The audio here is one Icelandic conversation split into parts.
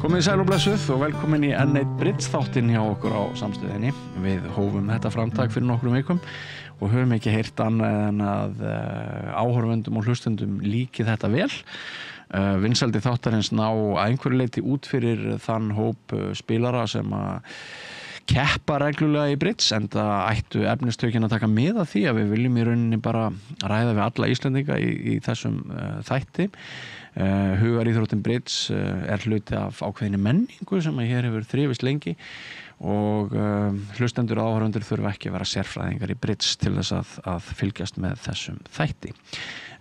Komið sæl og blessuð og velkomin í enn eitt Bridge-þáttinn hjá okkur á Samstöðinni. Við hófum þetta framtak fyrir nokkrum vikum og höfum ekki heyrt annað en að áhorfendum og hlustendum líki þetta vel. Vinsældi þáttarins ná að einhverju leyti út fyrir þann hóp spilara sem að keppa reglulega í Bridge, enda ættu efnistökin að taka mið af því að við viljum í rauninni bara ræða við alla Íslendinga í þessum þætti. Hugaríþróttin Bridge hluti af ákveðinni menningu sem að hér hefur þrifist lengi og hlustendur og áhorfendur þurfa ekki að vera sérfræðingar í Bridge til þess að fylgjast með þessum þætti.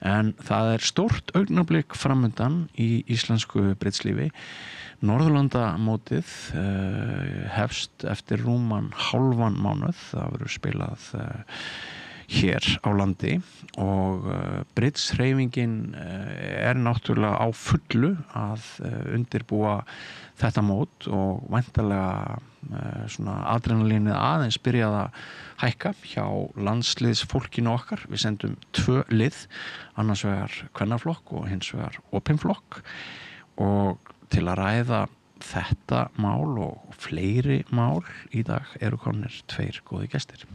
En það stórt augnablik framundan í íslensku Bridge-lífi. Norðurlandamótið hefst eftir rúman hálfan mánuð. Það verður spilað hér á landi og Bridge-hreyfingin náttúrulega á fullu að undirbúa þetta mót og væntanlega svona adrenalínið aðeins byrjað að hækka hjá landsliðsfólkinu okkar. Við sendum 2 lið, annars vegar kvennaflokk og hins vegar opinflokk, og til að ræða þetta mál og fleiri mál í dag eru komnir 2 góði gestir.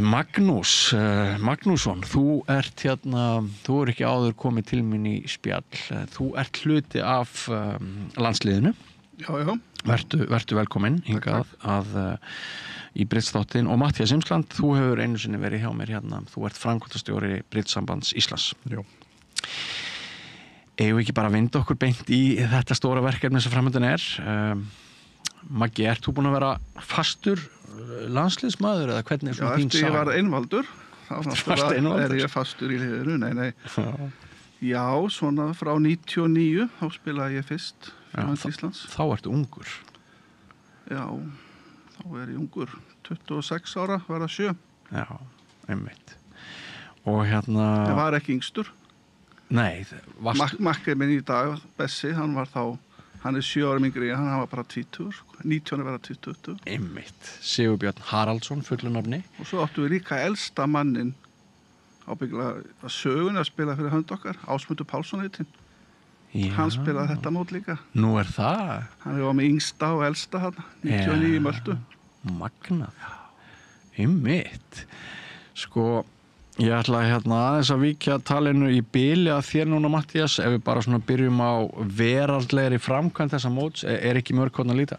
Magnús Magnússon, þú þú ekki áður komið til mín í spjall. Þú hluti af landsliðinu. Já. Vertu velkominn hingað í Bridge-þáttinn. Og Matthías Imsland, þú hefur einu sinni verið hjá mér hérna. Þú framkvæmdastjóri Bridge-sambands Íslands. Já. Eigum við ekki bara að vinda okkur beint í þetta stóra verkefni sem framöndan Maggi, þú búin að vera fastur landsliðsmaður eða hvernig svona þín saga? Já, eftir ég var einvaldur, þá ég fastur í liðinu, nei. Já, svona frá 99, þá spilaði ég fyrst fyrir Íslands. Þá ertu ungur? Já, þá ég ungur, 26 ára, var það 7. Já, einmitt. Og Ég var ekki yngstur. Nei, Makkið minn í dag, Bessi, hann 7 árum yngri, hann var bara 20, 19 var 20. Einmitt, Sigurbjörn Haraldsson, fullu nafni. Og svo áttu við líka elsta mannin ábyggilega sögun að spila fyrir hönd okkar, Ásmundur Pálsson heitinn. Hann spilaði þetta mót líka. Nú það? Hann var með yngsta og elsta hann, 99 í Möltu. Magnað. Einmitt. Sko, ég ætla aðeins að víkja talinu í bili að þér núna, Matthías, ef við bara svona byrjum á veraldlegri framkvæmd þessa móts, ekki mörg hvernig að líta?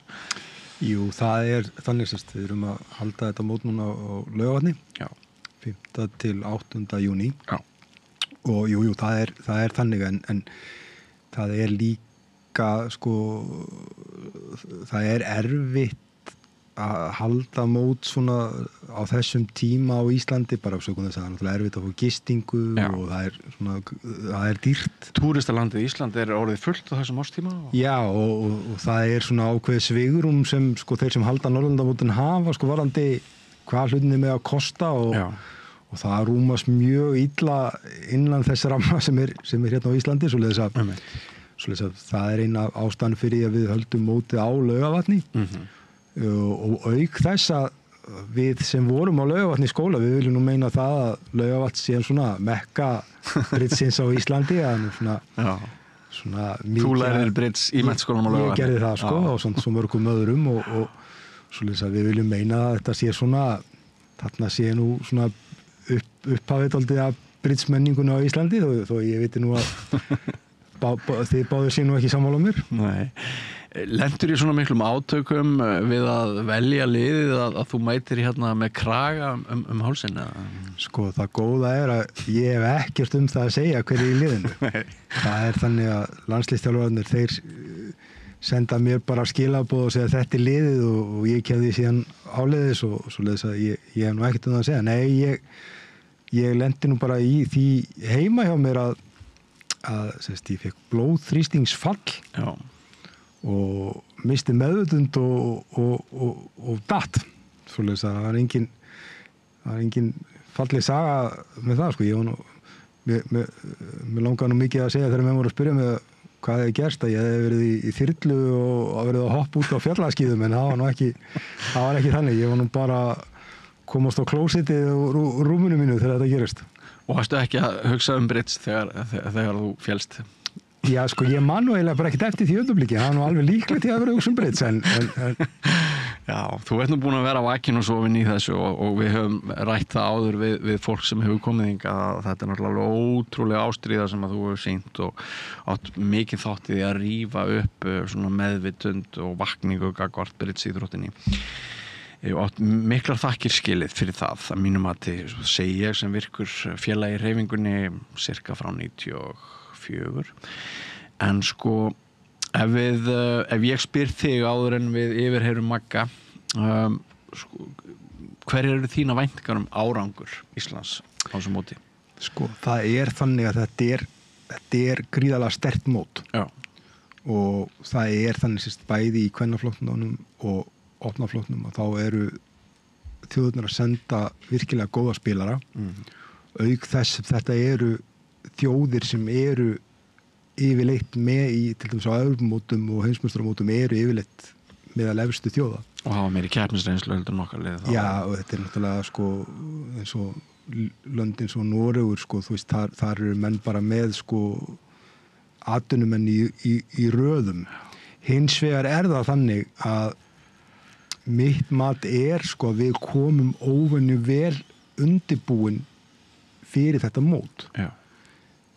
Jú, það þannig sérst, við erum að halda þetta mót núna á Laugarvatni, 5. til 8. júní. Já. Og jú, það þannig, en það líka, sko, það erfitt að halda mót svona á þessum tíma á Íslandi, bara sögum þess að það er erfitt að fá gistingu. Já. Og það dýrt. Túristalandið Ísland orðið fullt á þessum árstíma? Já, og það svona ákveðið svigurum sem sko þeir sem halda Norðurlandamótin hafa sko varðandi hvað hlutinni með að kosta og það rúmast mjög illa innan þess ramma sem hérna á Íslandi, svoleiðis að það eina ástæðan fyrir að við höldum mótið á Laugarvatni. Og auk þess að við sem vorum á Laugarvatni í skóla, við viljum nú meina það að Laugarvatn sé svona mekka Bridge-sins á Íslandi, að svona Þú lærir Bridge í menntaskólanum á Laugarvatni? Ég gerði það sko, og svo mörgum öðrum og svoleiðis að við viljum meina að þetta sé svona, þarna sé nú svona upphafið dálítið af Bridge-menningunni á Íslandi, þó ég veit nú að þið báðir sé nú ekki sammála mér. Nei. Lentur í svona miklum átökum við að velja liðið að þú mætir hérna með kraga hálsinn? Sko, það góða að ég hef ekkert það að segja hverju í liðinu. Það þannig að landsliðsþjálfararnir, þeir senda mér bara skilaboð og segja þetta liðið og ég kefði síðan áleiðis og svoleiðis að ég hef nú ekkert það að segja. Nei, ég lendi nú bara í því heima hjá mér að ég fekk blóðþrýstingsfall. Já. Og misti meðvitund og datt. Svoleiðis að það var engin falleg saga með það, sko. Ég var nú, mér langaði nú mikið að segja þegar menn voru að spyrja mig hvað hefði gerst, að ég hefði verið í þyrlu og verið að hoppa út á fjallaskíðum, en það var ekki þannig. Ég var nú bara komast á klósitið og rúminu mínu þegar þetta gerist. Og varstu ekki að hugsa Bridge þegar þú félst? Já, sko, ég man nú eiginlega bara ekkert eftir því augnablikki, það var nú alveg líklegt að vera hugsa Brits, en Já, þú ert nú búin að vera vakinn og sofin í þessu og við höfum rætt það áður við fólk sem hefur komið hingað að þetta náttúrulega ótrúlega ástríða sem að þú hefur sýnt og átt mikið þátt í því að rífa upp svona meðvitund og vakningu gagnvart Britsíþróttinni. Ég átt miklar þakkir skilið fyrir það að mínum mati, segi ég sem virkur félagi í hreyfingunni cirka frá 94. En sko ef ég spyr þig áður en við yfirheyrum Magga, sko, hver eru þína væntingar árangur Íslands á þessu móti? Sko, það þannig að þetta er gríðarlega sterkt mót. Já. Og það þannig sérst bæði í kvennaflokknum og opnaflokknum og þá eru þjóðurnar að senda virkilega góða spilara. Auk þess þetta eru þjóðir sem eru yfirleitt með í til dæmis á Evrópumótum og heimsmeistaramótum eru yfirleitt meðal efstu þjóða. Og hafa meiri keppnisreynslu heldur en okkar lið þá. Já, og þetta náttúrulega sko eins og lönd eins og Noregur sko, þú veist, þar eru menn bara með sko atvinnumenn í röðum. Hins vegar það þannig að mitt mat sko að við komum óvenju vel undirbúin fyrir þetta mót. Já.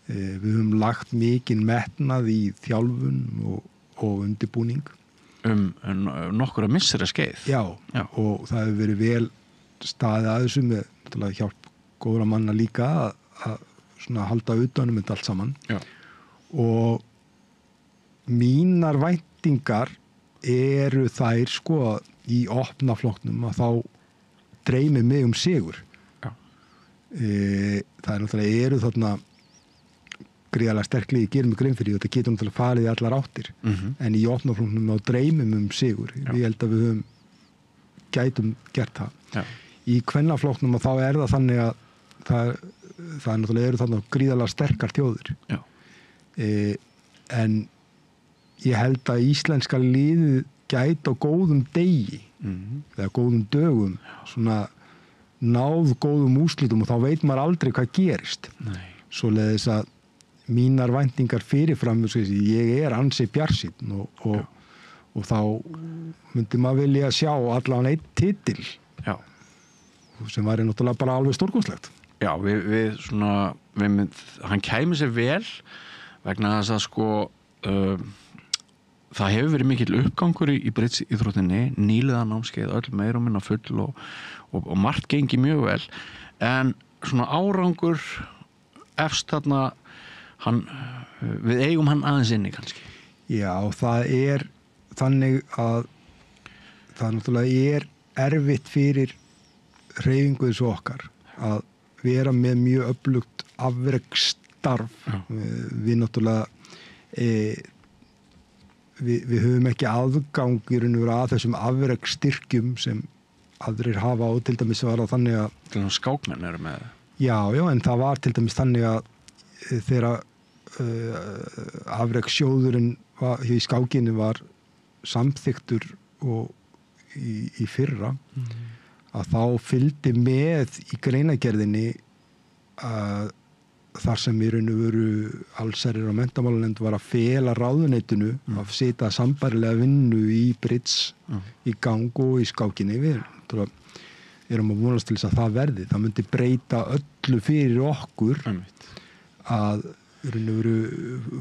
Við höfum lagt mikinn metnað í þjálfun og undirbúning. Nokkura missera skeið. Já, og það hefur verið vel staðið að þessu með hjálp góðra manna líka að svona halda utanum þetta allt saman. Já. Og mínar væntingar eru þær sko í opnaflokknum að þá dreymir mig sigur. Já. Það náttúrulega eru þarna gríðarlega sterklega, ég gerir mig grein fyrir því og þetta getur náttúrulega farið í allar áttir. En í opnaflokknum á dreymum sigur. Já. Ég held að við gætum gert það. Já. Í kvennaflokknum og þá það þannig að það náttúrulega eru þarna gríðarlega sterkar þjóðir. Já. En ég held að íslenska liðið gæti á góðum degi eða góðum dögum svona náð góðum úrslitum og þá veit maður aldrei hvað gerist. Nei. Svoleiðis að mínar væntingar fyrirfram, ég ansi bjartsýnn og þá myndi maður vilja sjá allan einn titil. Já. Sem væri náttúrulega bara alveg stórkostlegt. Já, hann kæmi sér vel vegna þess að sko það hefur verið mikill uppgangur í Britsíþróttinni, nýliðanámskeið öll meira og minna full og margt gengi mjög vel, en svona árangur efst þarna við eigum hann aðeins inni kannski. Já, það þannig að það náttúrulega erfitt fyrir hreyfingu þessu okkar að vera með mjög öflugt afreksstarf. Við náttúrulega við höfum ekki aðgang í raun og veru að þessum afrekssstyrkjum sem aðrir hafa og til dæmis var það þannig að til dæmis skákmenn eru með Já, en það var til dæmis þannig að þegar afrekssjóðurinn í skákinni var samþyktur og í fyrra að þá fylgdi með í greinagerðinni að þar sem í raun og veru allsherjar og menntamálanefnd var að fela ráðuneytinu að setja sambærilega vinnu í Brits í gang og í skákinni. Við erum að vonast til þess að það verði. Það myndi breyta öllu fyrir okkur að í raun og veru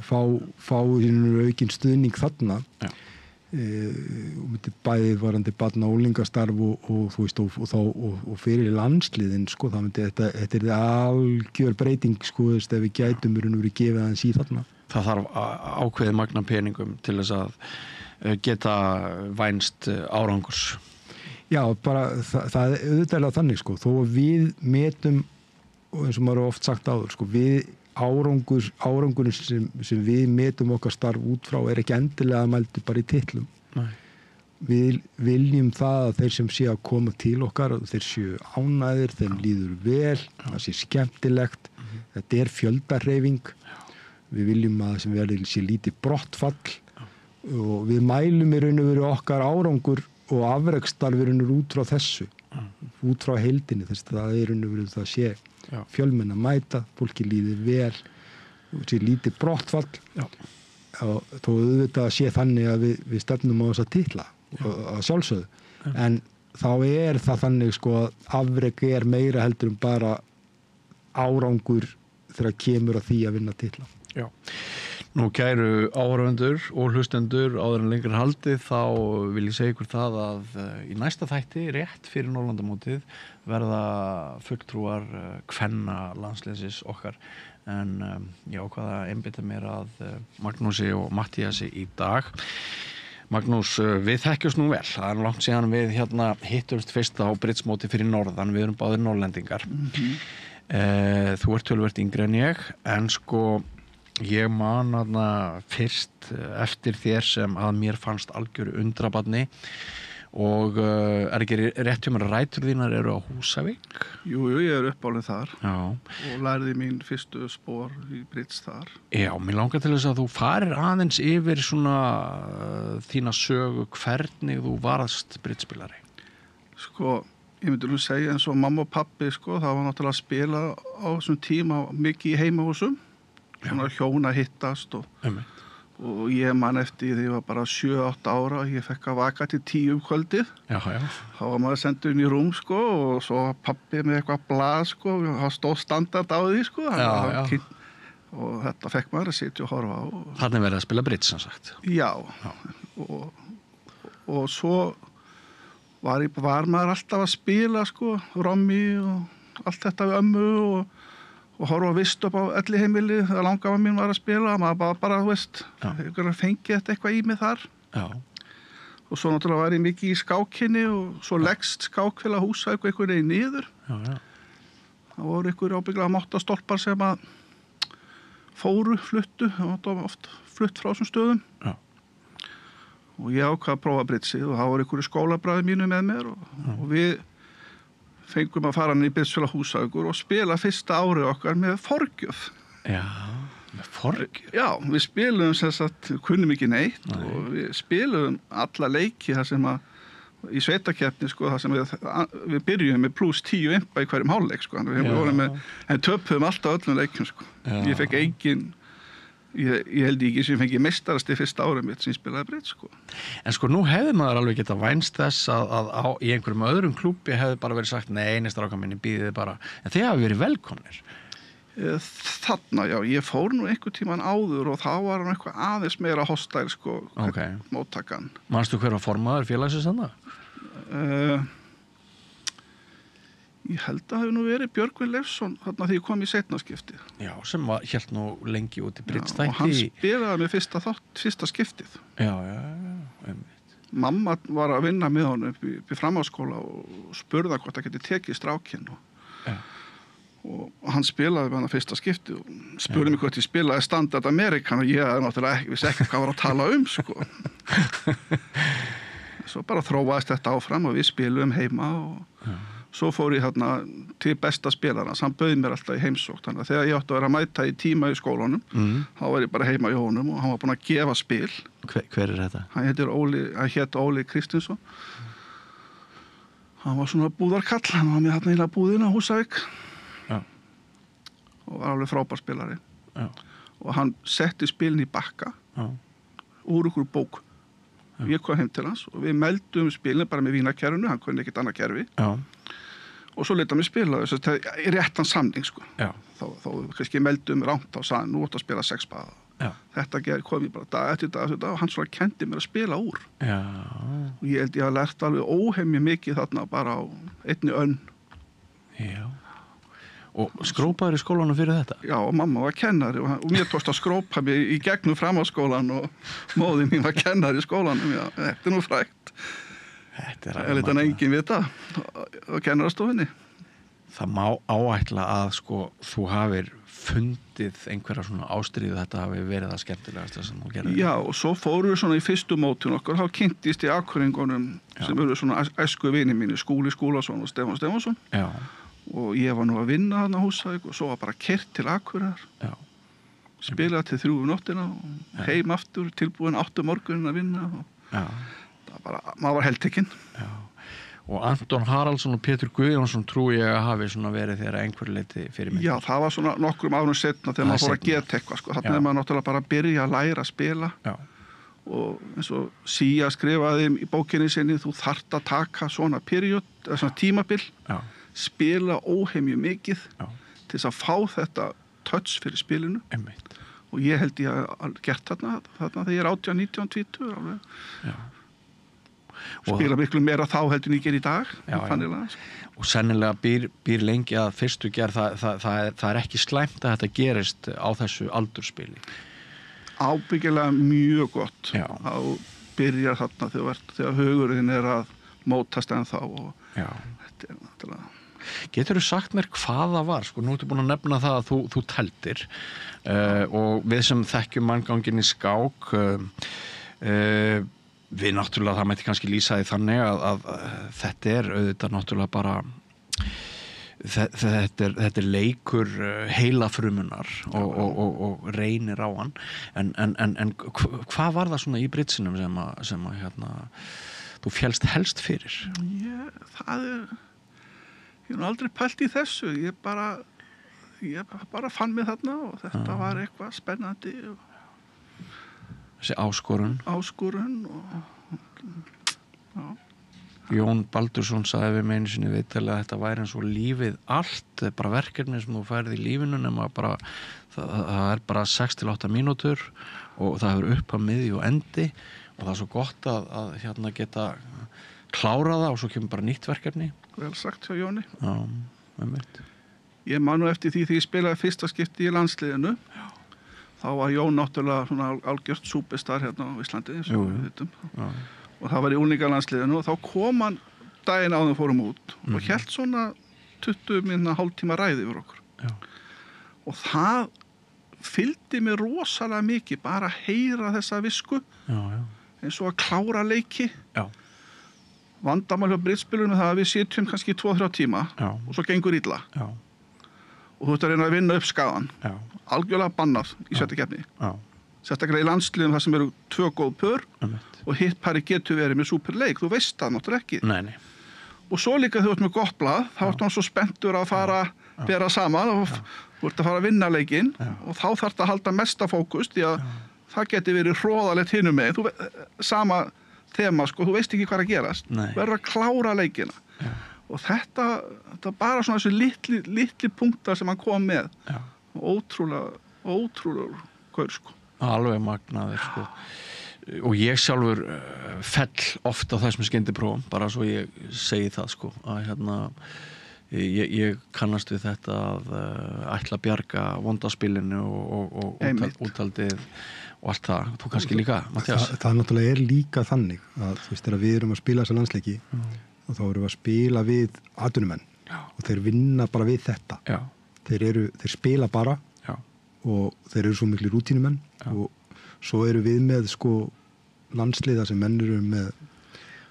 fá aukinn stuðning þarna. Og myndi bæði varandi barna- og unglingastarf og fyrir landsliðin sko, það myndi þetta algjör breyting sko, ef við gætum verið gefið aðeins í þarna. Það þarf ákveðið magna peningum til þess að geta vænst árangurs. Já, bara það auðvitað þannig sko, þó að við metum og eins og maður oft sagt áður sko, við árangurinn sem við metum okkar starf út frá ekki endilega mældu bara í titlum. Nei. Við viljum það að þeir sem sé að koma til okkar þeir séu ánægðir, þeim líður vel, það sé skemmtilegt, þetta fjöldahreyfing, við viljum að sem verður sé lítið brottfall og við mælum í raun og veru okkar árangur og afreksstarfurinn út frá þessu, út frá heildinni, þess að það í raun og veru það sé fjölmenn að mæta, fólki líður vel, sé lítið brottfall og þó auðvitað sé þannig að við stefnum á þessa titla að sjálfsögðu en þá það þannig sko að afrek meira heldur bara árangur þegar kemur að því að vinna titla. Já. Nú kæru áhorfendur og hlustendur áður en lengur haldið þá vil ég segja ykkur það að í næsta þætti rétt fyrir Norðurlandamótið verða fulltrúar kvenna landsliðsins okkar en ég ákvað að einbeita mér að Magnúsi og Mattíasi í dag. Magnús, við þekkjumst nú vel. Það langt síðan við hittumst fyrst á Britsmóti fyrir norðan. Við erum báðir norrlendingar. Þú ert töluvert yngri en ég en sko ég man fyrst eftir þér sem að mér fannst algjöru undrabarni og ekki rétt mér að rætur þínar eru á Húsavík? Jú, ég uppálinn þar og lærði mín fyrstu spor í Brits þar. Já, mér langar til þess að þú farir aðeins yfir svona þína sögu hvernig þú varðst Britsspilari. Sko, ég myndi nú segja eins og mamma og pappi sko, það var náttúrulega að spila á þessum tíma mikið í heimahúsum svona hjón að hittast og ég man eftir því ég var bara 7-8 ára og ég fekk að vaka til 10 kvöldið. Já. Þá var maður sendur inn í rúm sko og svo var pappi með eitthvað blað sko og það stóð standard á því sko. Já. Og þetta fekk maður að sitja og horfa á. Þarna verið að spila bridge sem sagt. Já. Og svo var maður alltaf að spila sko, rommi og allt þetta við ömmu og horfa að vist upp á elli heimili þegar langafa mín var að spila maður bara, þú veist, fengið þetta eitthvað í mig þar. Já. Og svo náttúrulega var ég mikið í skákinni og svo leggst skákfélag Húsavík einhvern veginn niður. Já. Það voru einhver ábyggilega máttastólpar sem að fluttu, það var oft flutt frá þessum stöðum. Já. Og ég ákvað að prófa britsið og það voru einhverju skólabræður mínu með mér og við fengum að fara hann í Britsfélag Húsavíkur og spila fyrsta árið okkar með forgjöf. Já, með forgjöf? Já, við spilum sem sagt, kunnum ekki neitt og við spilum alla leiki þar sem að í sveitakeppni sko, þar sem við byrjum með plus 10 impa í hverjum hálfleik sko, en töpuðum alltaf öllum leikum sko. Já. Ég fekk engin Ég held ekki sem fengi meistarasti fyrsta árið mitt sem spilaði brits sko. En sko nú hefði maður alveg getað vænst þess að í einhverjum öðrum klúbbi hefði bara verið sagt nei, strákar minni býðið bara, en þið hafi verið velkomnir. Þarna, já, ég fór nú einhver tíman áður og þá var hann eitthvað aðeins meira hostile sko, móttakan. Manstu hver var formaður félagsins þannig? Ég held að það hefði nú verið Björgvin Leifsson þarna því ég kom í seinna skiptið. Já, sem hélt nú lengi út í Britsþætti. Og hann spilaði með fyrsta skiptið. Já. Mamma var að vinna með honum upp í framhaldsskóla og spurði hvort það geti tekið strákinn. Og hann spilaði með hann fyrsta skiptið og spurði mig hvort ég spilaði Standard American og ég náttúrulega vissi ekki hvað var að tala sko. Svo bara þróaðist þetta áfram og við spilum heima og svo fór ég þarna til besta spilarans, hann bauð mér alltaf í heimsókn, þannig að þegar ég átti að vera að mæta í tíma í skólanum, þá var ég bara heima í honum og hann var búinn að gefa spil. Hver þetta? Hann hét Óli Kristinsson. Hann var svona búðarkall, hann var með þarna í búðina á Húsavík. Já. Og var alveg frábær spilari. Já. Og hann setti spilin í bakka úr ykkur bók. Ég kom heim til hans og við meldum spilin bara með vínakerfinu, hann kunni ekkert annað kerfi. Já. Og svo leta mig spila þess að í réttan samning sko. Já. Þá kannski meldum rámt og sagði nú átt að spila 6 baða. Já. Þetta kom ég bara dag eftir dag og hann svona kendi mér að spila úr. Já. Og ég held ég hafa lært alveg óhemmi mikið þarna bara á einni önn. Já. Og skrópaður í skólanum fyrir þetta? Já, og mamma var kennari og mér tókst að skrópa mig í gegnum framhaldsskólan og móðir mín var kennari í skólanum. Já, þetta nú frægt. Þetta er þetta enginn vita á kennarastofunni. Það má áætla að sko þú hafir fundið einhverja svona ástríðu, þetta hafi verið það skemmtilegast sem þú gerði. Já, og svo fórum við svona í fyrstu mótun okkar, þá kynntist ég Akureyringunum sem eru svona æsku vinir mínir, Skúli Skúlason og Stefán Stefánsson. Já. Og ég var nú að vinna þarna á Húsavík og svo var bara keyrt til Akureyrar. Já. Spilaði til 3 um nóttina og heim aftur, tilbúin 8 morgunin að vinna og það bara, maður var heltekinn. Já. og Anton Haraldsson og Pétur Guðjónsson trúi ég að hafi svona verið þegar einhverju leyti fyrir mig. Já, það var svona nokkrum árum setna þegar maður fór að geta eitthvað sko. Þannig maður náttúrulega bara að byrja að læra að spila. Já. Og eins og Sía skrifaði í bókinni sinni, þú þarft að taka svona period, eða svona tímabil, spila óhemju mikið til þess að fá þetta touch fyrir spilinu. Einmitt. Og ég held ég að gert þarna þegar ég 18, 19, 20 alveg. Já. Spila miklu meira þá heldur en ég ger í dag. Og sennilega býr lengi að fyrstu gerð, það er ekki slæmt að þetta gerist á þessu aldurspili. Ábyggilega mjög gott að byrja þarna þegar hugurinn er að mótast en þá og þetta er náttúrulega. Geturðu sagt mér hvað það var? Sko, nú ertu búin að nefna það að þú tældir og við sem þekkjum mannganginn í skák við náttúrulega, það mætti kannski lýsa því þannig að þetta er auðvitað náttúrulega bara þetta er leikur heilafrumunar og reynir á hann en hvað var það svona í britsinum sem að hérna, þú fjælst helst fyrir? Ég hef aldrei pælt í þessu ég bara fann mig þarna og þetta var eitthvað spennandi þessi áskorun og Jón Baldursson sagði við mig einu sinni viðtali að þetta væri eins og lífið allt, bara verkefni sem þú færði í lífinu nema bara, það er bara 6-8 mínútur og það hefur upp að miðju og endi og það er svo gott að hérna geta klára það og svo kemur bara nýtt verkefni. Vel sagt hjá Jóni. Já, einmitt. Ég man nú eftir því þegar ég spilaði fyrsta skipti í landsliðinu. Já. Þá var Jón náttúrulega svona algjört súperstar hérna á Íslandi eins og við vitum. Já. Og það var í unglingalandsliðinu og þá kom hann daginn áður fórum út og hélt svona 20 minna hálftíma ræði yfir okkur. Já. Og það fylgdi mér rosalega mikið bara að heyra þessa visku eins og að klára leiki. Já. Vandamál hjá britspilunum það að við sitjum kannski 2-3 tíma og svo gengur illa. Já. Og þú ert að reyna að vinna upp skaðan. Já. Algjörlega bannað í sjötta keppni. Sérstaklega í landsliðum þar sem eru 2 góð pör og hitt pari getur verið með súperleik. Þú veist það náttúrulega ekki. Nei. Og svo líka þú ert með gott blað, þá ert hann svo spenntur að fara bera saman og þú ert að fara að vinna leikinn og þá þarf að halda mesta fókus því að það getur verið hroðalegt hinum með. Sama þema, sko, þú veist ekki hvað að gerast. Þú verður að klára leikina. Já. Og þetta bara svona þessu litli punktar sem hann kom með. Já. Ótrúlega gaur, sko. Alveg magnaður, sko. Og ég sjálfur fell ofta á þessum skyndiprófum, bara svo ég segi það, sko. Að hérna, ég kannast við þetta að ætla að bjarga vondaspilinu og úthaldið og allt það, þú kannski líka, Matthías? Það náttúrulega er líka þannig að þú veist, þegar við erum að spila þessa landsleiki og þá erum við að spila við atvinnumenn og þeir vinna bara við þetta. Já. Þeir spila bara og þeir eru svo miklu rútínumenn og svo eru við með sko landsliða sem menn eru með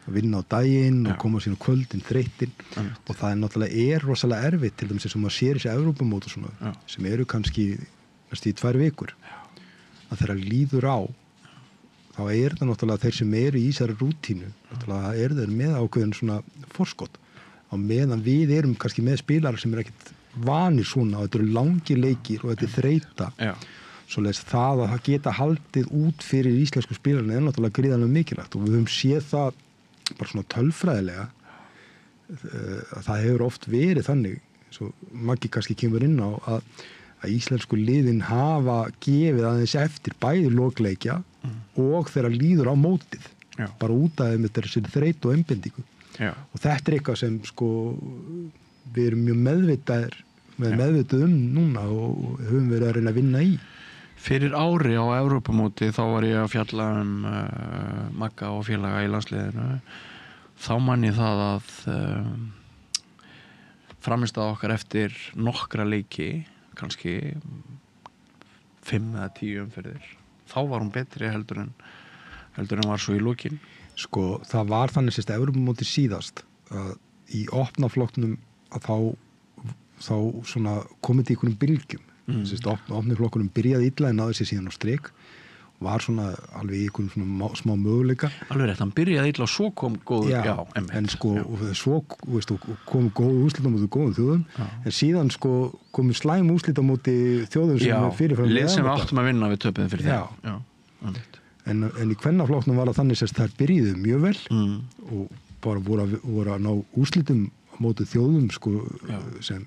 að vinna á daginn og koma sín á kvöldin, þreytin og það er náttúrulega rosalega erfitt til dæmis sem maður sér þessi Evrópumót og svona sem eru kannski næstu í 2 vikur. Að þeirra líður á þá er það náttúrulega þeir sem eru í þessari rútínu náttúrulega er þeir með ákveðin svona forskot á meðan við erum kannski með spilarar sem ekkert vanir svona og þetta eru langir leikir og þetta er þreyta svoleiðis það að það geta haldið út fyrir íslensku spilararna er náttúrulega gríðarlega mikilvægt og við höfum séð það bara svona tölfræðilega að það hefur oft verið þannig svo Maggi kannski kemur inn á að íslensku liðin hafa gefið aðeins eftir bæði lokleikja og þeirra líður á mótið bara út af þeim þetta er þreytu og einbindingu og þetta er eitthvað sem sko við erum mjög meðvituð núna og höfum verið að reyna að vinna í. Fyrir ári á Evrópumóti þá var ég að fjalla Magga og félaga í landsliðinu þá man ég það að framistað okkar eftir nokkra leiki kannski 5 eða 10 umferðir þá var hún betri heldur en var svo í lokin. Sko það var þannig sérst Evrópumóti síðast að í opnaflokknum að þá svona komið í einhvernum bylgjum sérst opnaflokkunum byrjaði illa en náði sér síðan á strik var svona alveg í einhvern svona smá möguleika. Alveg rétt, hann byrjaði illa og svo kom góð, en sko, svo kom góð úrslit á móti góðum þjóðum, en síðan sko komu slæm úrslit á móti þjóðum sem fyrirfram lið sem við áttum að vinna við töpuðum fyrir þeim. En í kvennaflokknum var það þannig að þær byrjuðu mjög vel og bara voru að ná úrslitum á móti þjóðum sko, sem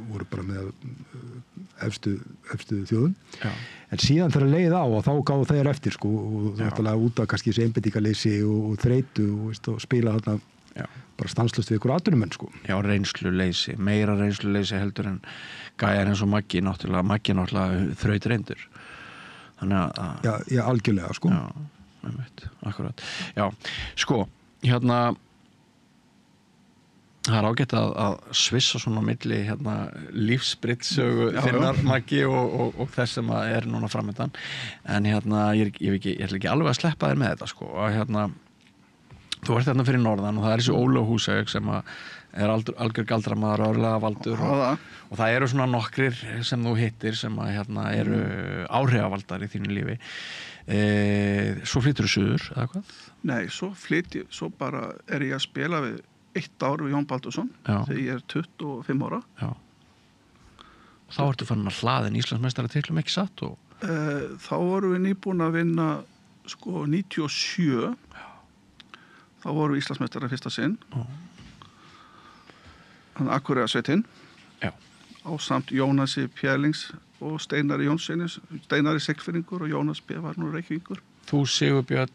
voru bara með efstu þjóðum. En síðan þegar leið á og þá gáðu þeir eftir sko, og náttúrulega út af kannski þessi einbeitingarleysi og þreytu og spila þarna bara stanslaust við ykkur atvinnumenn sko. Já, reynsluleysi, meira reynsluleysi heldur en gæjar eins og Maggi náttúrulega þraut reyndur. Þannig að Já, algjörlega sko. Akkurat. Já, sko, hérna það ágætt að svissa svona milli lífsbritsögu þinnar Maggi og þess sem núna framöndan, en ég ætla ekki alveg að sleppa þér með þetta sko, og þú ert fyrir norðan og það þessi Ólaf Húsavík sem algjör galdramaður og örlega valdur og það eru svona nokkrir sem þú hittir sem eru áhrifavaldar í þínu lífi. Svo flyttur þú suður eða hvað? Nei, svo bara ég að spila við 1 ár við Jón Baldursson þegar ég 25 ára. Já. Þá ertu fannin að hlaðin Íslandsmeistaratitlum, ekki satt? Þá vorum við nýbúin að vinna sko 97. Þá vorum við Íslandsmeistarar fyrsta sinn. Þannig Akureyrasveitin. Já. Ásamt Jónasi Pjælings og Steinari Jónssoni, Steinari Sigfirðingur og Jónas B. var nú Reykjavíkur. Þú, Sigurbjörn,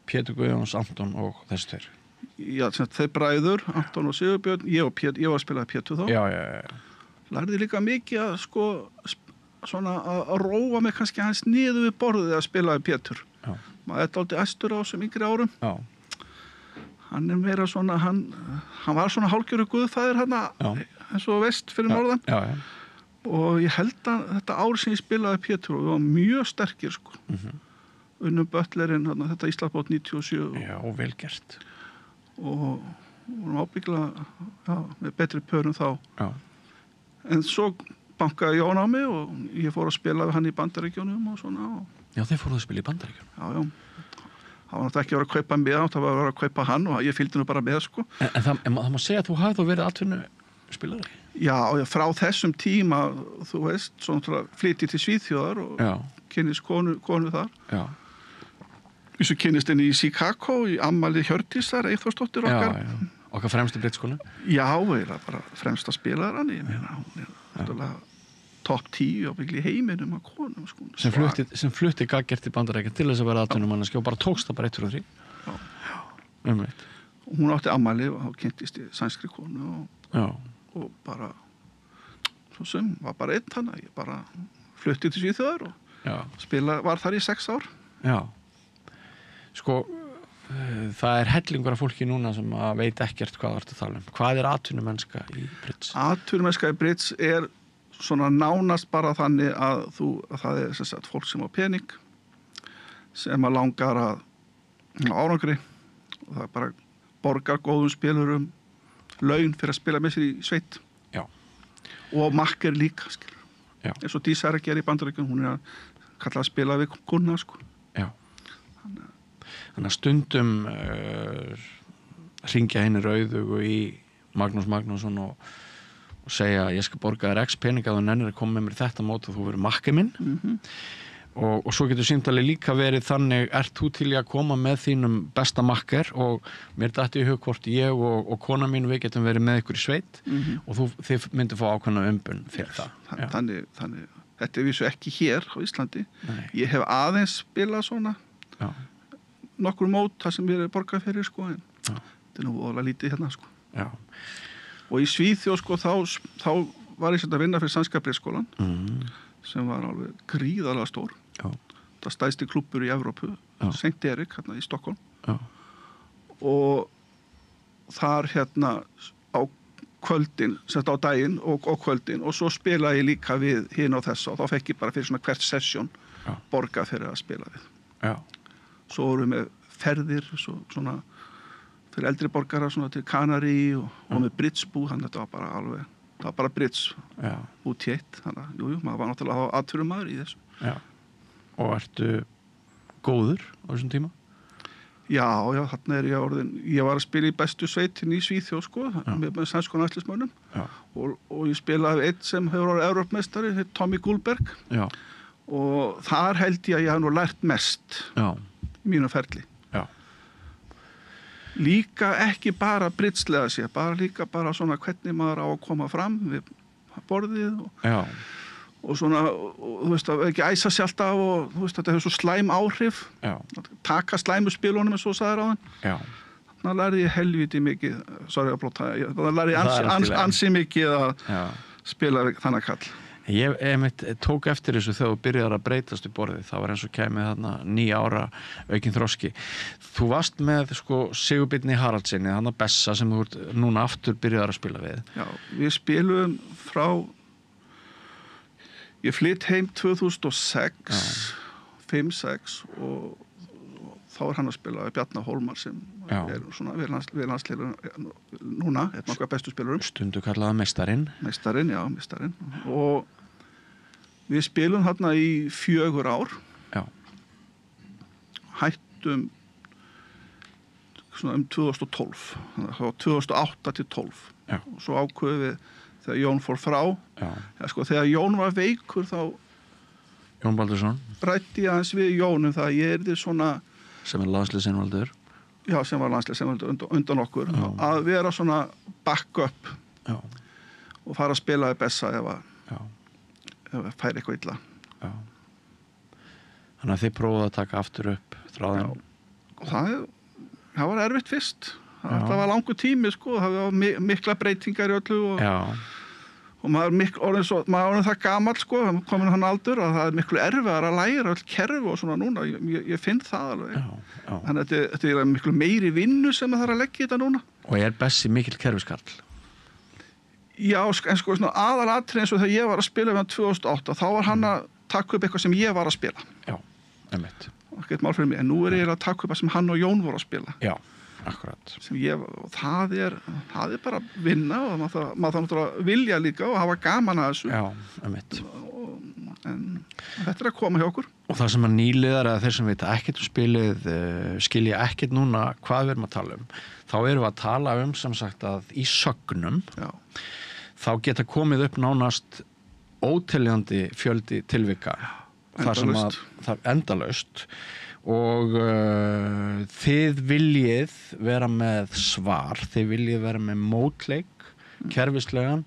Pétur Guðjóns, Anton og þessi tveir. Já, þeir bræður, Anton og Sigurbjörn, ég var að spila Pétur þá. Já. Lærði líka mikið að sko svona að róa mig kannski hans niður við borðið að spila Pétur. Já. Maður dálítið æstur á þessum yngri árum. Já. Hann meira svona, hann var svona hálfgerður guðfæðir eins og vest fyrir norðan. Já. Og ég held að þetta ár sem ég spilaði Pétur og við varum mjög sterkir sko. Unnum Böttlerinn, þetta Íslandsmót 97. Já, vel gert. Og vorum ábyggilega með betri pörum þá. Já. En svo bankaði Jón á mig og ég fór að spila við hann í Bandaríkjunum og svona. Já, þeir fóruðu að spila í Bandaríkjunum? Já. Það var náttúrulega ekki að vera að kaupa mig, það var að vera að kaupa hann og ég fylgdi nú bara með sko. En það má segja að þú hafði þá verið atvinnuspilari? Já, frá þessum tíma, þú veist, svona flytið til Svíþjóðar og kynnist konu þar. Já. Þessu kynnist henni í Chicago í ammali Hjördísar, Eyþórsdóttir okkar. Já. Okkar fremstu britskonu? Já, eiginlega bara fremsta spilaran. Ég meina, hún náttúrulega topp 10 ábyggli í heiminum að konum sko. Sem flutti gaggert til Bandaríkjanna til þess að vera atvinnumanneski og bara tókst það bara 1 og 3. Já. Hún átti ammali og þá kynntist ég sænskri konu og bara svo sem var bara einn hana. Ég bara flutti til Svíþjóðar og var þar í 6 ár. Já. Sko, það hellingur af fólki núna sem veit ekkert hvað það ert að tala um. Hvað atvinnumennska í Brits? Atvinnumennska í Brits svona nánast bara þannig að það sem sagt fólk sem á pening sem að langar að árangri og það bara borgar góðum spilurum laun fyrir að spila með sér í sveit. Já. Og makker líka eins og Dísa að gera í Bandaríkjunum, hún að kalla að spila við kuna sko. Já. Þannig að stundum hringja henni Rauðugu í Magnús Magnússon og segja ég skal borga þér X peninga og þú nennir að koma með mér þetta mót og þú verður makkið minn. Og svo getur símtalið líka verið þannig, ert þú til í að koma með þínum besta makker og mér dætti í hug hvort ég og kona mín við getum verið með ykkur í sveit og þið myndir fá ákveðna umbun fyrir það. Þannig, þetta er vísu ekki hér á Íslandi. Nei. Ég hef aðeins spilað svona nokkur mót þar sem ég er borgað fyrir sko, en þetta er nú voðalega lítið hérna sko. Já. Og í Svíþjóð sko þá var ég að vinna fyrir Sænska britskólan sem var alveg gríðarlega stór. Já. Það stæðsti klubbur í Evrópu, St. Erik hérna í Stockholm. Já. Og þar hérna á kvöldin, sett á daginn og kvöldin og svo spilaði ég líka við hinn og þess og þá fekk ég bara fyrir svona hvert sessjón borgað fyrir að spila við. Já. Svo vorum við með ferðir svona fyrir eldri borgara svona til Kanari og með Britsbú, þannig að það var bara Brits út í eitt, þannig að maður var náttúrulega atvinnumaður í þessu. Já. Og ertu góður á þessum tíma? Já, þarna ég var að spila í bestu sveitin í Svíþjóð, sko, með sænsku landsliðsmönnum og ég spilaði einn sem hefur orðið Evrópumeistari, Tommy Gullberg. Já. Og þar held ég að ég hef nú lært mest í mínu ferli. Já. Líka ekki bara britslega sér, líka bara svona hvernig maður á að koma fram við borðið og svona, og þú veist, að ekki æsa sér alltaf og þú veist, þetta hefur svo slæm áhrif. Já. Taka slæmu spilunum eins og sagðir á þann. Já. Þannig lærði ég helviti mikið, þannig lærði ég ansi mikið að spila þannig kall. Ég tók eftir þessu þegar þú byrjar að breytast í borðið, það var eins og kæmið þarna 9 ára aukinn þroski. Þú varst með Sigurbirni Haraldsinni, þarna Bessa sem þú núna aftur byrjar að spila við. Já, við spilum frá, ég flytt heim 2006, 5-6 og þá hann að spila Bjarnar Hólmar sem svona við landsliðum núna, einn okkar bestu spilurum. Stundu kallaða meistarinn. Meistarinn. Og við spilum þarna í 4 ár. Já. Hættum svona 2012, þannig að 2008 til 12. Já. Og svo ákveðum við þegar Jón fór frá. Já. Þegar Jón var veikur þá Jón Baldursson. Ræddi ég aðeins við Jónum það að ég yrði svona sem landsliðseinvaldur. Já, sem var landsliðseinvaldur undan okkur. Já. Að vera svona back-up og fara að spila í Bessa ef færi eitthvað illa. Já. Þannig að þið prófuðu að taka aftur upp þráðin. Og það var erfitt fyrst. Það var langur tími, sko. Það var mikla breytingar í öllu og maður orðin það gamall, sko, komin hann aldur að það miklu erfiðar að læra öll kerfi og svona núna, ég finn það alveg. Þannig að þetta er miklu meiri vinnu sem það þarf að leggja í þetta núna. Og Bessi mikill kerfiskarl? Já, en sko aðalatriðin eins og þegar ég var að spila með hann 2008, þá var hann að taka upp eitthvað sem ég var að spila. Já, einmitt. Ekkert mál fyrir mig, en nú ég að taka upp eitthvað sem hann og Jón voru að spila. Já. Akkurat. Og það er bara vinna og maður þarf náttúrulega vilja líka og hafa gaman að þessu. Já, einmitt. En þetta er að koma hjá okkur. Og það sem að nýliðar eða þeir sem vita ekkert spilið skilja ekkert núna hvað við erum að tala um. Þá erum við að tala um sem sagt að í sögnum þá geta komið upp nánast óteljandi fjöldi tilvika. Það sem að það er endalaust. Og þið viljið vera með svar, þið viljið vera með mótleik, kerfislegan,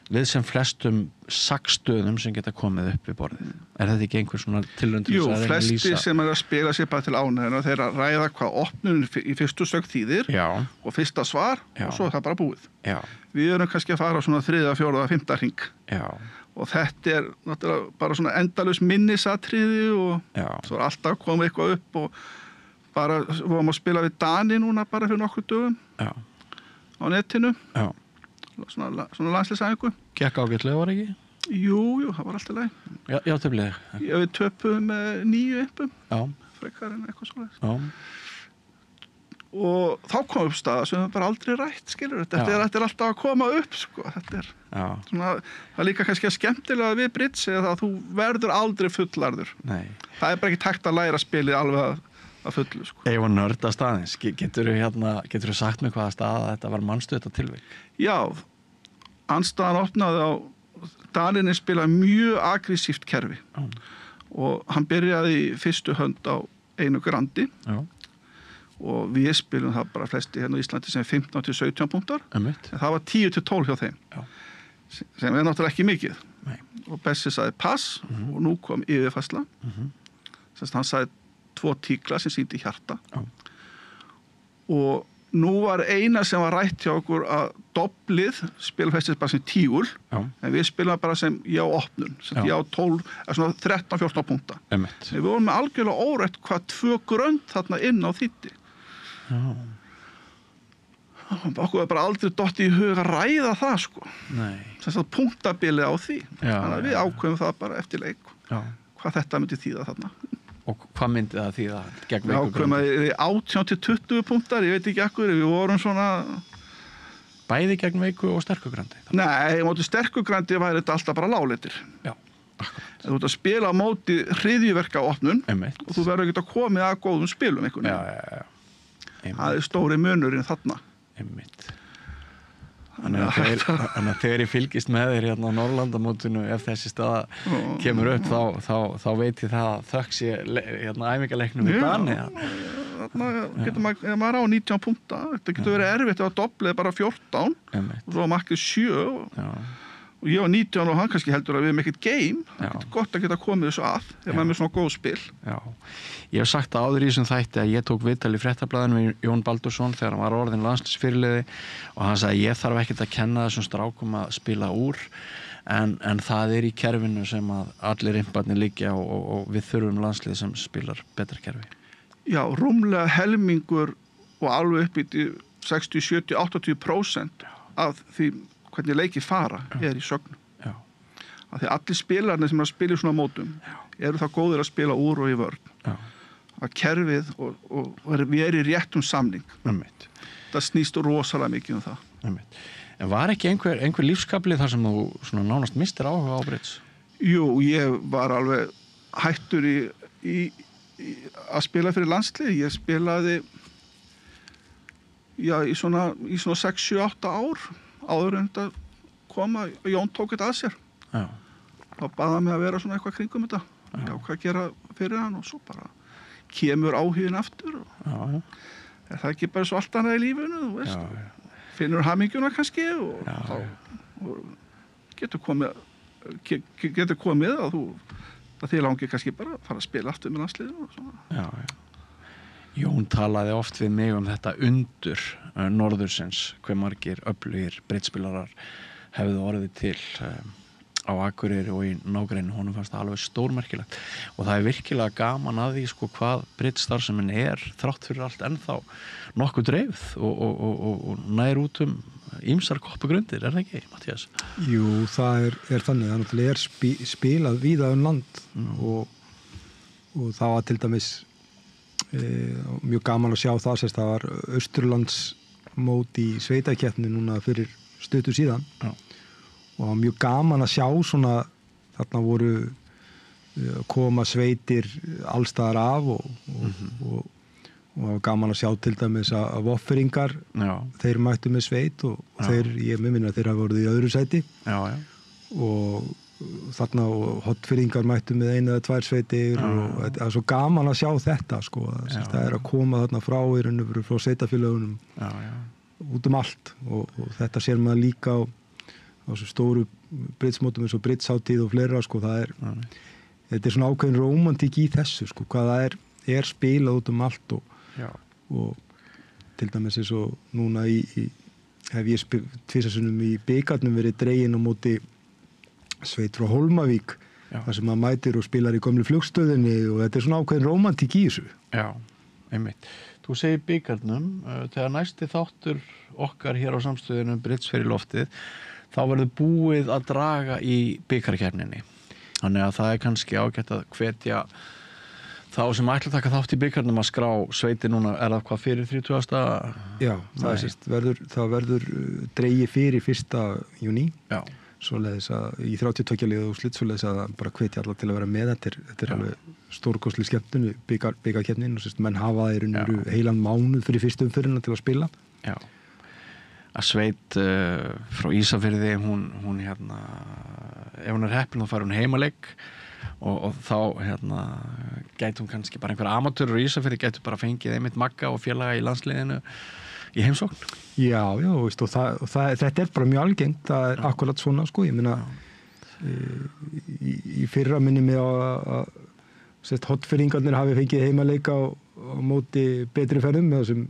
við sem flestum sakstöðum sem geta komið upp í borðið. Er þetta ekki einhver svona tilraun til þess að reyna að lýsa? Jú, flesti sem að spila sér bara til ánægðina, þeir að ræða hvað opnun í fyrstu sögn þýðir og fyrsta svar og svo er það bara búið. Já. Við erum kannski að fara svona 3., 4., 5. hring. Já. Og þetta er náttúrulega bara svona endalaus minnisatriði og svo er alltaf komið eitthvað upp og bara vorum að spila við Dani núna bara fyrir nokkur dögum á netinu. Já. Svona landsliðsæfingu. Gekk ágætlega, var ekki? Jú, það var alltaf leið. Já, töflega. Við töpuðum með 9 uppum. Já. Frekar en eitthvað svoleiðis. Já. Og þá kom upp staða sem við bara aldrei rætt, skilur þetta er alltaf að koma upp, sko. Þetta er svona, það er líka kannski skemmtilega við Brits eða að þú verður aldrei fullarður. Nei. Það er bara ekki takt að læra spilið alveg að fullu, sko. Ég var nörda staðins. Geturðu sagt mér hvaða staða þetta var mannstu þetta tilvik? Já, andstaðan opnaði á Daninni spila mjög aggressíft kerfi og hann byrjaði í fyrstu hönd á einu grandi. Já. Og við spilum það bara flesti hérna í Íslandi sem 15-17 punktar en það var 10-12 hjá þeim. Já. Sem er náttúrulega ekki mikið. Nei. Og Bessi sagði pass og nú kom yfirfærsla þess að hann sagði 2 tíkla sem sýndi hjarta. Já. Og nú var eina sem var rætt hjá okkur að doblið spila festist bara sem tígul en við spilum bara sem opnun sem 12, svona 13-14 punkta. Við vorum með algjörlega órætt hvað 2 grönd þarna inn á þýtti. Okkur er bara aldrei dottið í hug að ræða það, sko. Nei. Þess að punktabilið á því. Þannig að við ákveðum það bara eftir leik hvað þetta myndi þýða þarna. Og hvað myndi það þýða gegn veiku? Við ákveðum að 18-20 punktar, ég veit ekki ekkur, við vorum svona bæði gegn veiku og sterkugrandi? Nei, móti sterkugrandi væri þetta alltaf bara lágleitir. Já, akkurat. Þú ert að spila á móti hryðjuverkaopnun Einmitt. og þú verður ekki að koma að góðum spilum einhvern veginn. Það stóri munurinn þarna. Einmitt. Þannig að þegar ég fylgist með þér hérna á Norrlandamótinu, ef þessi staða kemur upp, þá veit ég það að þökk sé hérna æfingaleiknum í Dani. Þarna getur maður, ef maður á 19 punkta, þetta getur verið erfitt ef að doblið bara 14 og svo markið 7 og ég var 19 og hann kannski heldur að við erum ekkert game. Það er gott að geta komið þessu að ef maður er með svona góð spil. Já. Ég hef sagt það áður í þessum þætti að ég tók viðtal í Fréttablaðinu við Jón Baldursson þegar hann var orðinn landsliðsfyrirliði og hann sagði ég þarf ekkert að kenna þessum strákum að spila úr en það er í kerfinu sem að allir imbarnir liggja og við þurfum landslið sem spilar betra kerfi. Já, rúmlega helmingur og alveg upp í 60, 70, 80% af því hvernig leikir fara er í sögnum. Já. Af því allir spilarnir sem er að spila í svona mótum eru það góðir að spila úr og í vörn. Já. Að kerfið og við erum í réttum samning. Einmitt. Það snýst rosalega mikið um það. Einmitt. En var ekki einhver lífskafli þar sem þú svona nánast mistir áhuga á bridge? Jú, ég var alveg hættur í að spila fyrir landslið. Ég spilaði í svona 6-7-8 ár áður en þetta koma og Jón tók þetta að sér. Já. Þá baða mig að vera svona eitthvað kringum þetta. Já, hvað gera fyrir hann og svo bara kemur áhugin aftur og er það ekki bara svo allt annað í lífinu, þú veist. Finnur hamingjuna kannski og getur komið að þið langir kannski bara að fara að spila aftur með landsliðinu og svona. Já. Jón talaði oft við mig um þetta undur norðursins, hve margir öflugir bridgespilarar hefðu orðið til á Akureyri og í nágrenni, honum fannst það alveg stórmerkilegt og það er virkilega gaman að því sko hvað bridgestarfsemin er þrátt fyrir allt ennþá nokkuð dreifð og nær út ýmsar koppagrundir, er það ekki, Matthías? Jú, það er þannig, það náttúrulega spilað víða land og það var til dæmis mjög gaman að sjá það sérst það var Austurlandsmót í sveitakeppni núna fyrir stuttu síðan og það var mjög gaman að sjá svona þarna voru koma sveitir allstaðar af og það var gaman að sjá til dæmis að Vofferingar þeir mættu með sveit og þeir, ég minna að þeir hafa voruð í öðru sæti og þarna og Hottfirðingar mættu með 1 eða 2 sveitir og það er svo gaman að sjá þetta sko, það er að koma þarna frá frá sveitafélögunum út allt og þetta sér maður líka á svo stóru bridgesmótum eins og bridgehátíð og fleira sko, þetta er svona ákveðin rómantík í þessu sko, hvað það er spilað út allt og til dæmis eins og núna hef ég tvisvarsinnum í bikarnum verið dregin á móti sveit frá Hólmavík þar sem maður mætir og spilar í gömlu flugstöðinni og þetta er svona ákveðin rómantík í þessu. Já, einmitt. Þú segir bikarnum, þegar næsti þáttur okkar hér á samstöðinu bridge fer í loftið, þá verður búið að draga í bikarkeppninni. Þannig að það er kannski ágætt að hvetja þá sem ætla að taka þátt í bikarnum að skrá sveiti núna, er það hvað fyrir 30. Já, það verður dregið fyrir 1. júní. Já. Svoleiðis að í 32 liða úrslit svoleiðis að bara hvetja alla til að vera með þetta er alveg stórkostleg skemmtun bikarkeppnin og menn hafa það heilan mánuð fyrir fyrstu umferðina til að spila. Já. Að sveit frá Ísafirði hún hérna ef hún er heppin þá fær hún heimaleik og þá hérna gæti hún kannski bara einhver amatörur í Ísafirði gæti bara fengið einmitt Magga og félaga í landsliðinu í heimsókn. Já, veist, og þetta er bara mjög algengt, það er akkurat svona sko, ég meina í fyrra minni mig að Hottfirðingarnir hafi fengið heimaleika á móti betri ferðum með þessum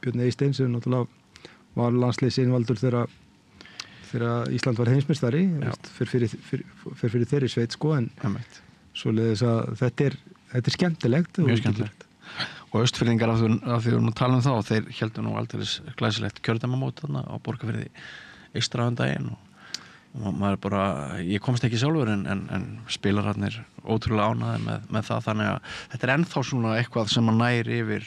Björn Eystein sem náttúrulega var landsliðsinnvaldur þegar Ísland var heimsmeistari fyrir þeirri sveit sko en svoleiðis að þetta er skemmtilegt. Mjög skemmtilegt. Og Austfirðingar af því við erum að tala um þá þeir heldur nú aldrei glæsilegt kjördæmamót þarna á Borgarfirði eystra daginn og maður bara, ég komst ekki sjálfur en spilararnir ótrúlega ánægði með það þannig að þetta er ennþá svona eitthvað sem að næri yfir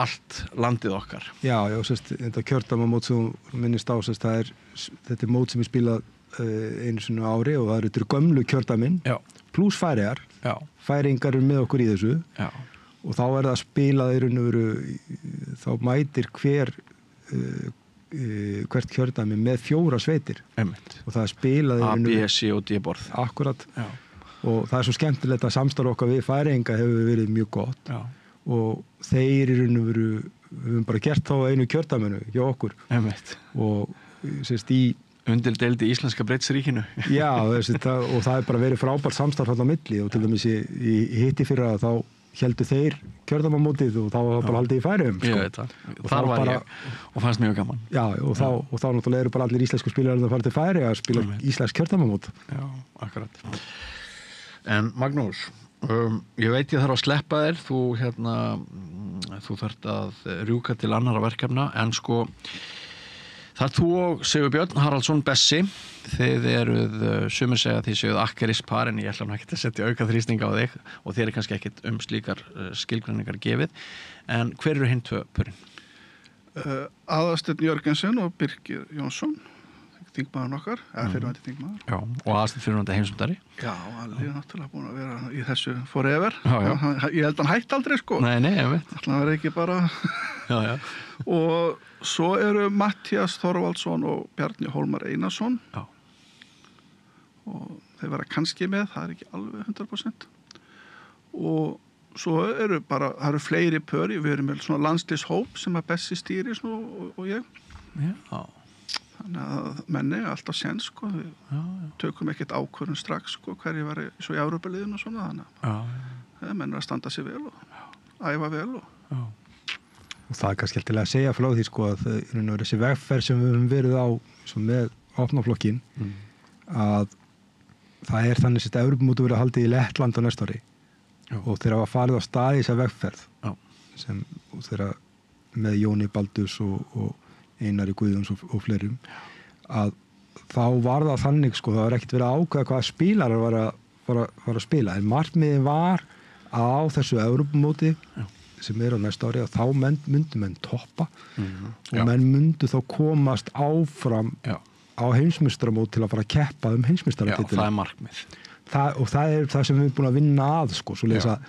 allt landið okkar. Já, þetta kjördæmamót sem minnist á þetta er mót sem er spilað einu svona ári og það eru gömlu kjördæmin pluss Færeyjar. Færeyingar eru með okkur í þessu og þá það spilað í raun og veru, þá mætir hvert kjördæmi með 4 sveitir. Og það spilað í raun og veru. A, B, C og D-borð. Akkurat. Og það svo skemmtilegt að samstarf okkar við Færeyinga hefur verið mjög gott. Og þeir í raun og veru, við höfum bara gert þá einu kjördæminu hjá okkur. Og sérst í undirdeildi íslenska breidsríkinu. Já, og það bara verið frábært samstarf á milli og til dæmis í hitti fyrir að þá héldu þeir kjördæmamótið og þá var bara haldið í Færeyjum. Ég veit það. Þar var ég og fannst mjög gaman. Já, og þá náttúrulega eru bara allir íslensku spilarar að fara til Færeyja að spila íslensk kjördæmamót. Já, akkurat. En Magnús, ég veit ég þarf að sleppa þér, þú þarft að rjúka til annara verkefna, en sko það þú og Sigurbjörn Haraldsson Bessi, þið eruð sumir segja að þið séuð akkerispar, en ég ætla nú ekki að setja auka þrýsting á þig og þér kannski ekkit slíkar skilgreiningar gefið, en hver eru hinn tvö pörin? Aðalsteinn Jörgensen og Birgir Jónsson, þingmaðurinn okkar, eða fyrirvændi þingmaður. Já, og Aðalsteinn fyrirvændi heimsumdari. Já, allir náttúrulega búin að vera í þessu forever. Ég held hann hætti aldrei, sko. Nei, ég veit. Það verði ekki bara... Já. Og svo eru Matthías Þorvaldsson og Bjarni Hólmar Einarsson. Já. Og þeir vera kannski með, það ekki alveg 100%. Og svo það eru fleiri pör, við erum með svona landslýshóp sem að Bessi stýri og ég. Já. Þannig að menni alltaf séns, sko. Við tökum ekkert ákvörðun strax, sko, hverju var svo í Evrópuliðinu og svona, þannig að menn að standa sig vel og æfa vel og það kannski til að segja frá því, sko, að þessi vegferð sem við höfum verið á með opnaflokkin að það þannig að Evrópumótið verið haldið í Lettland á næsta ári og þeir hafa farið á stað í þessa vegferð sem þeirra með Jóni Baldurs og Einari Guðjóns og fleirum, að þá var það þannig, sko, það var ekkert verið að ákveða hvaða spilarar var að spila, en markmiðin var að á þessu Evrópumóti sem á næsta ári, að þá myndu menn toppa og menn myndu þá komast áfram á heimsmeistaramót til að fara að keppa heimsmeistaratitil. Já, það markmið. Og það það sem við erum búin að vinna að, sko, svoleiðis að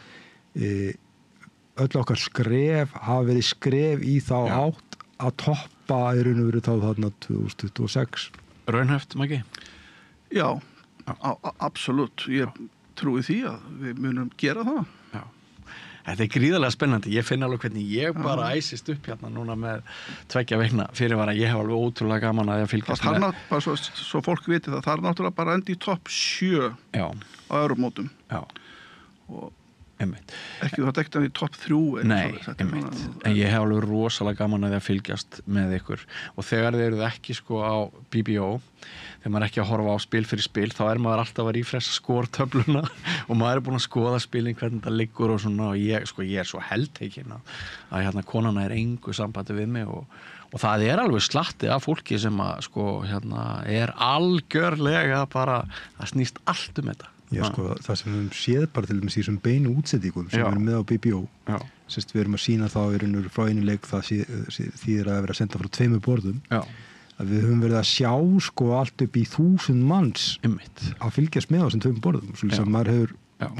öll okkar skref hafa verið skref í þá átt að toppa í raun og veru þá þarna 2026. Raunhæft, Maggi? Já, absolutt. Ég trúi því að við munum gera það. Já. Þetta gríðarlega spennandi. Ég finn alveg hvernig ég bara æsist upp hérna núna með 2 vikna fyrirvara. Ég hef alveg ótrúlega gaman að ég fylgjast með. Bara svo fólk viti það er náttúrulega bara endi í topp 7 á Evrópumótum. Já. Og ekki þú ekkert í topp 3. Nei, en ég hef alveg rosalega gaman að fylgjast með ykkur og þegar þið eruð ekki, sko, á BBO, þegar maður ekki að horfa á spil fyrir spil, þá maður alltaf að refresha skortöfluna og maður búin að skoða spilin hvernig það liggur og svona, og ég svo heldtekinn að hérna konana engu sambandi við mig og það alveg slatti af fólki sem að, sko, hérna algjörlega bara, það snýst allt þetta. Já, sko, það sem við höfum séð bara til þess í þessum beinu útsendingum sem við erum með á BBO, við erum að sýna þá frá einu leik, það þýðir að vera að senda frá 2 borðum, að við höfum verið að sjá, sko, allt upp í 1000 manns að fylgjast með á þessum 2 borðum, svo að maður hefur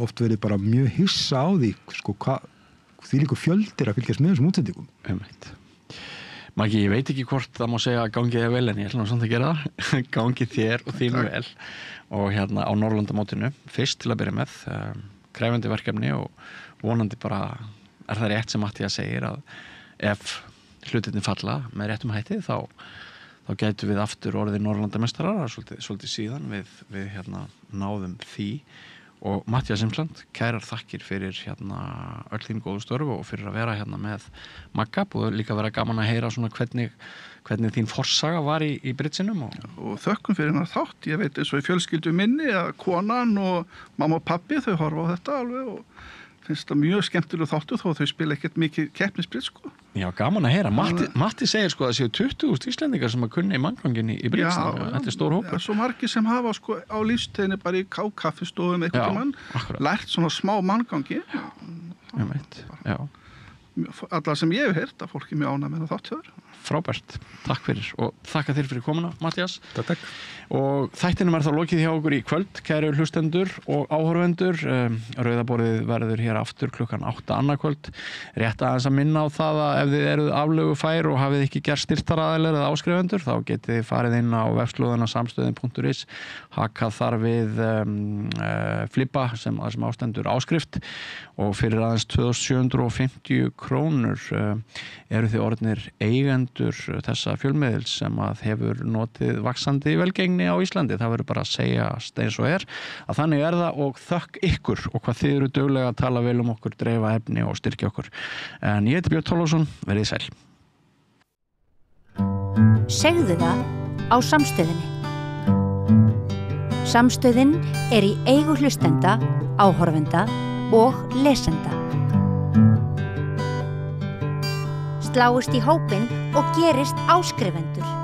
oft verið bara mjög hissa á því, sko, því líka fjöldir að fylgjast með þessum útsendingum. Maggi, ég veit ekki hvort það má segja að gangi þér vel, en ég ætla nú samt að gera það. Gangi þér og þínu vel og hérna á Norðurlandamótinu fyrst til að byrja með, krefjandi verkefni og vonandi bara það rétt sem Matthías segir að ef hlutirnir falla með réttum hætti þá gætum við aftur orðið Norðurlandameistarar svolítið síðan við hérna náðum því. Og Matthías Simsland, kærar þakkir fyrir hérna öll þín góðu störf og fyrir að vera hérna með Magga og líka vera gaman að heyra svona hvernig þín forsaga var í britsinum. Og þökkum fyrir hennar þátt. Ég veit eins og í fjölskyldu minni að konan og mamma og pabbi þau horfa á þetta alveg og finnst það mjög skemmtilega þáttu þó þau spila ekkert mikið keppnisbritt, sko. Já, gaman að heyra. Matti segir, sko, að séu 20.000 Íslendingar sem að kunna í mannganginni í britsinum. Þetta stór hópur. Já, svo margir sem hafa, sko, á lífstegni bara í kaffistofum eitthvað mann, lært svona smá manngangi. Já. Alla sem ég hef heyrt að fólki mjög ánægð með þátt hjá þér. Frábært, takk fyrir og þakka þér fyrir komuna, Matthías. Takk. Og þættinum þá lokið hjá okkur í kvöld, kæru hlustendur og áhorfendur. Rauðaborðið verður hér aftur klukkan 8 annað kvöld. Rétt aðeins að minna á það að ef þið eruð aflögufær og hafið ekki gert styrktaraðilar eða áskrifendur, þá getið þið farið inn á vefslóðina samstöðin.is, hakað þar við flippa sem ástendur áskrift og fyrir aðeins 2750 krónur eru þið orðnir eigendur þessa fjölmiðils sem að hefur notið vaxandi velgengni á Íslandi. Það verður bara að segja eins og að þannig það og þökk ykkur og hvað þið eru duglega að tala vel okkur, dreifa efni og styrkja okkur. En ég heiti Björn Þorláksson, verið sæl. Segðu það á Samstöðinni. Samstöðin í eigu hlustenda, áhorfenda og lesenda. Sláist í hópinn og gerist áskrifendur.